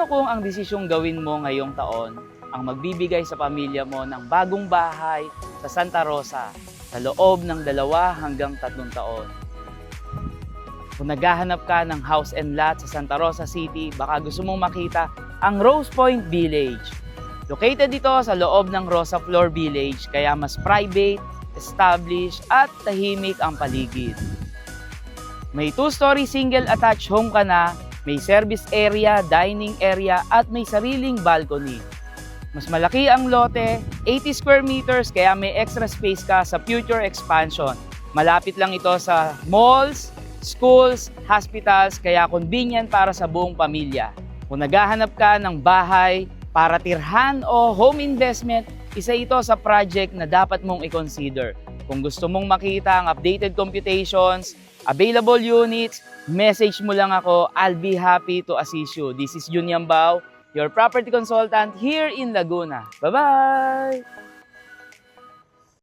Ano kung ang desisyong gawin mo ngayong taon ang magbibigay sa pamilya mo ng bagong bahay sa Santa Rosa sa loob ng 2 hanggang 3 taon? Kung naghahanap ka ng house and lot sa Santa Rosa City, baka gusto mong makita ang Rose Point Village. Located dito sa loob ng Rosa Flor Village, kaya mas private, established at tahimik ang paligid. May 2-story single attached home ka na, may service area, dining area at may sariling balcony. Mas malaki ang lote, 80 square meters, kaya may extra space ka sa future expansion. Malapit lang ito sa malls, schools, hospitals, kaya convenient para sa buong pamilya. Kung naghahanap ka ng bahay para tirhan o home investment, isa ito sa project na dapat mong i-consider. Kung gusto mong makita ang updated computations, available units, message mo lang ako. I'll be happy to assist you. This is Jun Yambao, your property consultant here in Laguna. Bye-bye!